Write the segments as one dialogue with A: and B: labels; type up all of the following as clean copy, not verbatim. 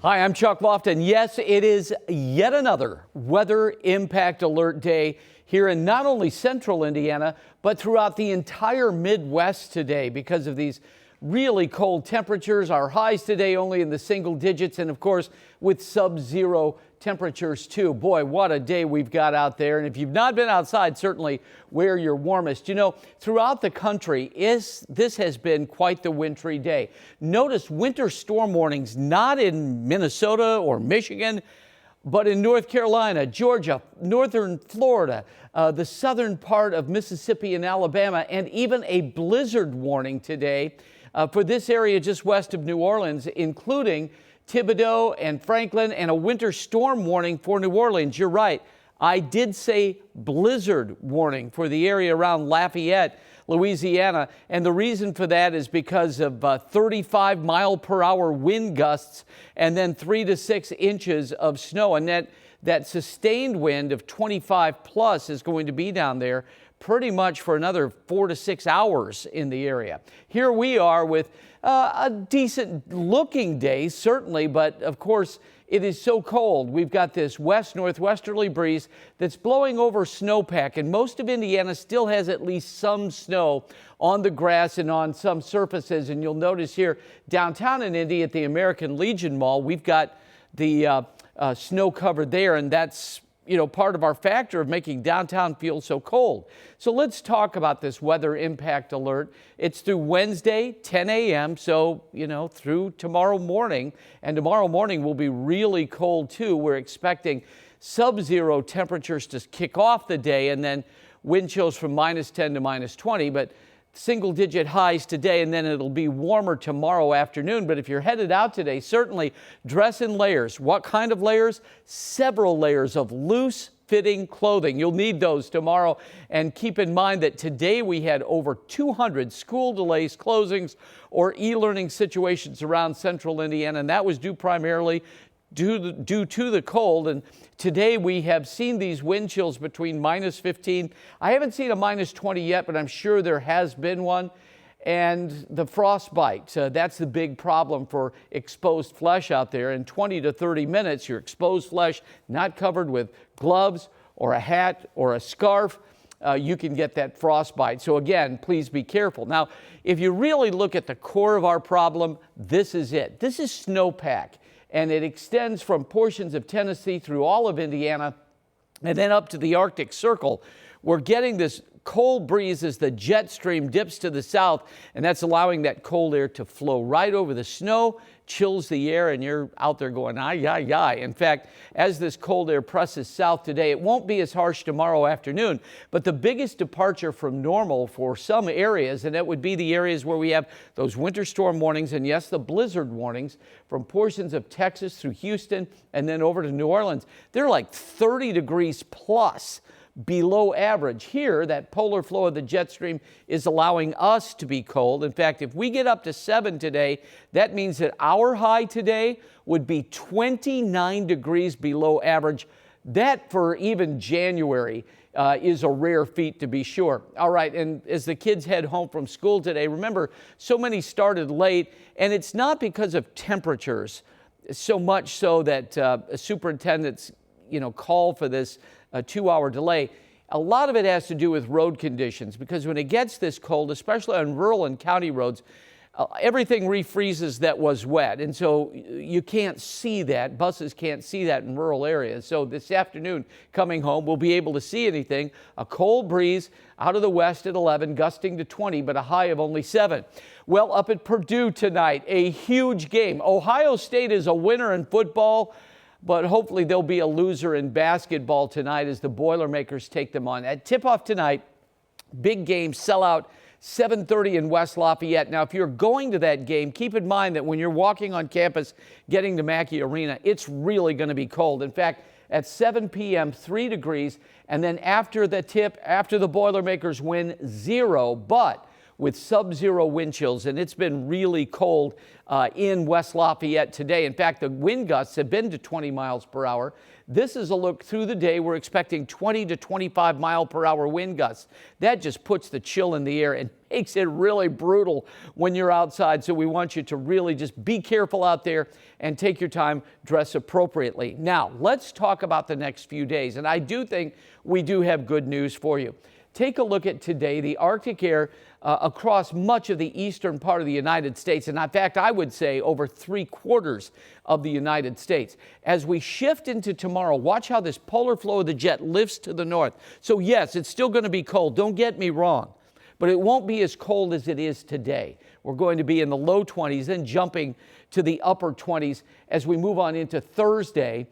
A: Hi, I'm Chuck Lofton. Yes, it is yet another weather impact alert day here in not only central Indiana, but throughout the entire Midwest today because of these really cold temperatures. Our highs today only in the single digits, and of course with sub-zero temperatures too. Boy, what a day we've got out there. And if you've not been outside, certainly wear your warmest. You know, throughout the country, this has been quite the wintry day. Notice winter storm warnings not in Minnesota or Michigan, but in North Carolina, Georgia, northern Florida, the southern part of Mississippi and Alabama, and even a blizzard warning today for this area just west of New Orleans, including Thibodaux and Franklin, and a winter storm warning for New Orleans. You're right. I did say blizzard warning for the area around Lafayette, Louisiana. And the reason for that is because of 35-mile-per-hour wind gusts and then 3 to 6 inches of snow. And that sustained wind of 25 plus is going to be down there pretty much for another 4 to 6 hours in the area. Here we are with a decent looking day, certainly, but of course it is so cold. We've got this west-northwesterly breeze that's blowing over snowpack, and most of Indiana still has at least some snow on the grass and on some surfaces. And you'll notice here downtown in Indy at the American Legion Mall, we've got the snow covered there, and that's part of our factor of making downtown feel so cold. So let's talk about this weather impact alert. It's through Wednesday, 10 a.m., so, through tomorrow morning. And tomorrow morning will be really cold, too. We're expecting sub-zero temperatures to kick off the day, and then wind chills from -10 to -20. But single-digit highs today, and then it'll be warmer tomorrow afternoon. But if you're headed out today, certainly dress in layers. What kind of layers? Several layers of loose-fitting clothing. You'll need those tomorrow. And keep in mind that today we had over 200 school delays, closings, or e-learning situations around central Indiana, and that was due primarily due to the cold. And today we have seen these wind chills between -15. I haven't seen a -20 yet, but I'm sure there has been one. And the frostbite, that's the big problem for exposed flesh out there. In 20 to 30 minutes, your exposed flesh, not covered with gloves or a hat or a scarf, you can get that frostbite. So again, please be careful. Now, if you really look at the core of our problem, this is it. This is snowpack. And it extends from portions of Tennessee through all of Indiana and then up to the Arctic Circle. We're getting this cold breeze as the jet stream dips to the south, and that's allowing that cold air to flow right over the snow, chills the air, and you're out there going, ay, ay, ay. In fact, as this cold air presses south today, it won't be as harsh tomorrow afternoon, but the biggest departure from normal for some areas, and that would be the areas where we have those winter storm warnings, and yes, the blizzard warnings from portions of Texas through Houston and then over to New Orleans. They're like 30 degrees plus below average. Here, that polar flow of the jet stream is allowing us to be cold. In fact, if we get up to 7 today, that means that our high today would be 29 degrees below average. That, for even January, is a rare feat, to be sure. All right, and as the kids head home from school today, remember, so many started late, and it's not because of temperatures, so much so that superintendents call for this 2-hour delay. A lot of it has to do with road conditions, because when it gets this cold, especially on rural and county roads, everything refreezes that was wet. And so you can't see that. Buses can't see that in rural areas. So this afternoon, coming home, we'll be able to see anything. A cold breeze out of the west at 11, gusting to 20, but a high of only 7. Well, up at Purdue tonight, a huge game. Ohio State is a winner in football, but hopefully there'll be a loser in basketball tonight as the Boilermakers take them on. At tip-off tonight, big game, sellout, 7:30 in West Lafayette. Now, if you're going to that game, keep in mind that when you're walking on campus getting to Mackey Arena, it's really going to be cold. In fact, at 7 p.m., 3 degrees, and then after the tip, after the Boilermakers win, 0. But with sub-zero wind chills, and it's been really cold in West Lafayette today. In fact, the wind gusts have been to 20 miles per hour. This is a look through the day. We're expecting 20 to 25 mile per hour wind gusts. That just puts the chill in the air and makes it really brutal when you're outside. So we want you to really just be careful out there and take your time, dress appropriately. Now, let's talk about the next few days. And I do think we do have good news for you. Take a look at today, the Arctic air across much of the eastern part of the United States. And in fact, I would say over 3/4 of the United States. As we shift into tomorrow, watch how this polar flow of the jet lifts to the north. So yes, it's still going to be cold. Don't get me wrong. But it won't be as cold as it is today. We're going to be in the low 20s, then jumping to the upper 20s as we move on into Thursday.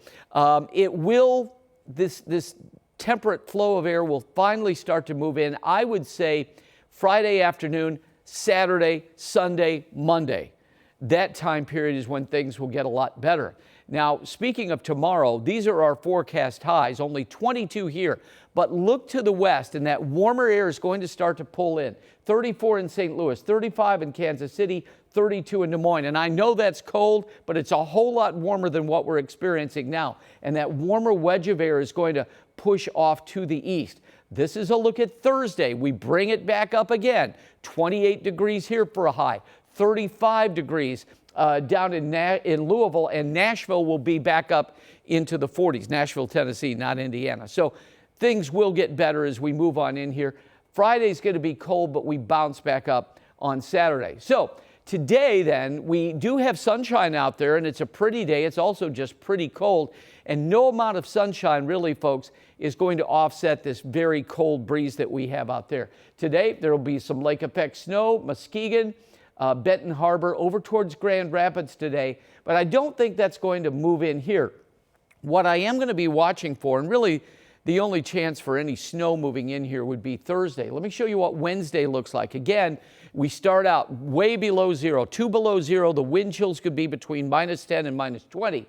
A: This temperate flow of air will finally start to move in, I would say, Friday afternoon, Saturday, Sunday, Monday. That time period is when things will get a lot better. Now, speaking of tomorrow, these are our forecast highs, only 22 here. But look to the west, and that warmer air is going to start to pull in. 34 in St. Louis, 35 in Kansas City, 32 in Des Moines. And I know that's cold, but it's a whole lot warmer than what we're experiencing now. And that warmer wedge of air is going to push off to the east. This is a look at Thursday. We bring it back up again. 28 degrees here for a high, 35 degrees down in Louisville, and Nashville will be back up into the 40s. Nashville, Tennessee, not Indiana. So things will get better as we move on in here. Friday's going to be cold, but we bounce back up on Saturday. So today, then, we do have sunshine out there, and it's a pretty day. It's also just pretty cold, and no amount of sunshine, really, folks, is going to offset this very cold breeze that we have out there. Today, there will be some lake effect snow, Muskegon, Benton Harbor, over towards Grand Rapids today, but I don't think that's going to move in here. What I am going to be watching for, and really the only chance for any snow moving in here, would be Thursday. Let me show you what Wednesday looks like. Again, we start out way below zero, 2 below zero. The wind chills could be between -10 and -20.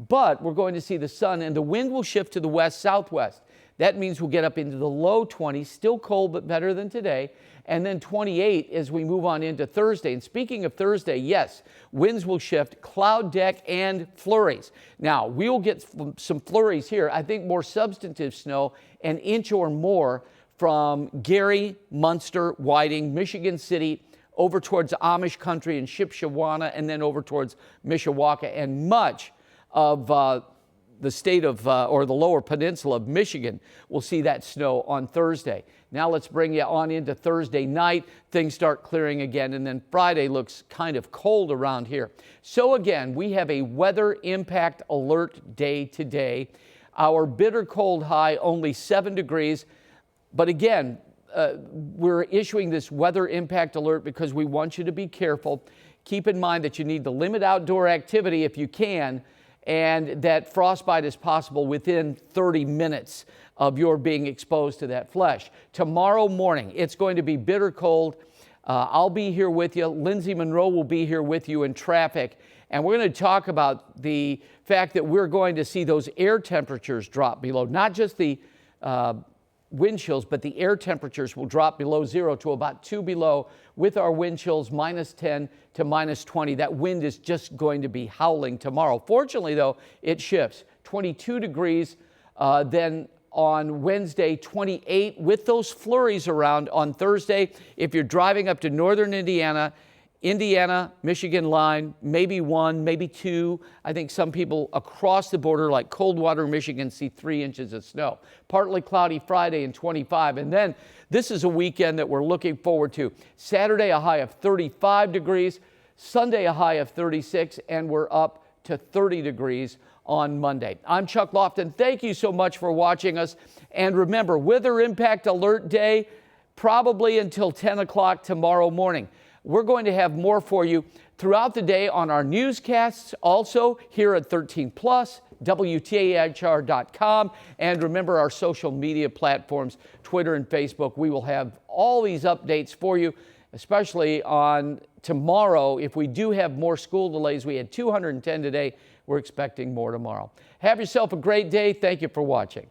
A: But we're going to see the sun, and the wind will shift to the west-southwest. That means we'll get up into the low 20s, still cold but better than today, and then 28 as we move on into Thursday. And speaking of Thursday, yes, winds will shift, cloud deck, and flurries. Now, we will get some flurries here. I think more substantive snow, an inch or more from Gary, Munster, Whiting, Michigan City, over towards Amish country and Shipshewana, and then over towards Mishawaka, and much of the state of, or the lower peninsula of Michigan will see that snow on Thursday. Now let's bring you on into Thursday night. Things start clearing again, and then Friday looks kind of cold around here. So again, we have a weather impact alert day today. Our bitter cold high, only 7 degrees. But again, we're issuing this weather impact alert because we want you to be careful. Keep in mind that you need to limit outdoor activity if you can, and that frostbite is possible within 30 minutes of your being exposed to that flesh. Tomorrow morning, it's going to be bitter cold. I'll be here with you. Lindsay Monroe will be here with you in traffic. And we're going to talk about the fact that we're going to see those air temperatures drop below, not just the wind chills, but the air temperatures will drop below zero to about 2 below, with our wind chills -10 to -20. That wind is just going to be howling tomorrow. Fortunately, though, it shifts. 22 degrees, then on Wednesday, 28, with those flurries around on Thursday. If you're driving up to northern Indiana, Michigan line, maybe 1, maybe 2. I think some people across the border, like Coldwater, Michigan, see 3 inches of snow. Partly cloudy Friday and 25. And then this is a weekend that we're looking forward to. Saturday, a high of 35 degrees. Sunday, a high of 36. And we're up to 30 degrees on Monday. I'm Chuck Lofton. Thank you so much for watching us. And remember, weather impact alert day, probably until 10 o'clock tomorrow morning. We're going to have more for you throughout the day on our newscasts, also here at 13 Plus, WTAHR.com, and remember our social media platforms, Twitter and Facebook. We will have all these updates for you, especially on tomorrow. If we do have more school delays, we had 210 today. We're expecting more tomorrow. Have yourself a great day. Thank you for watching.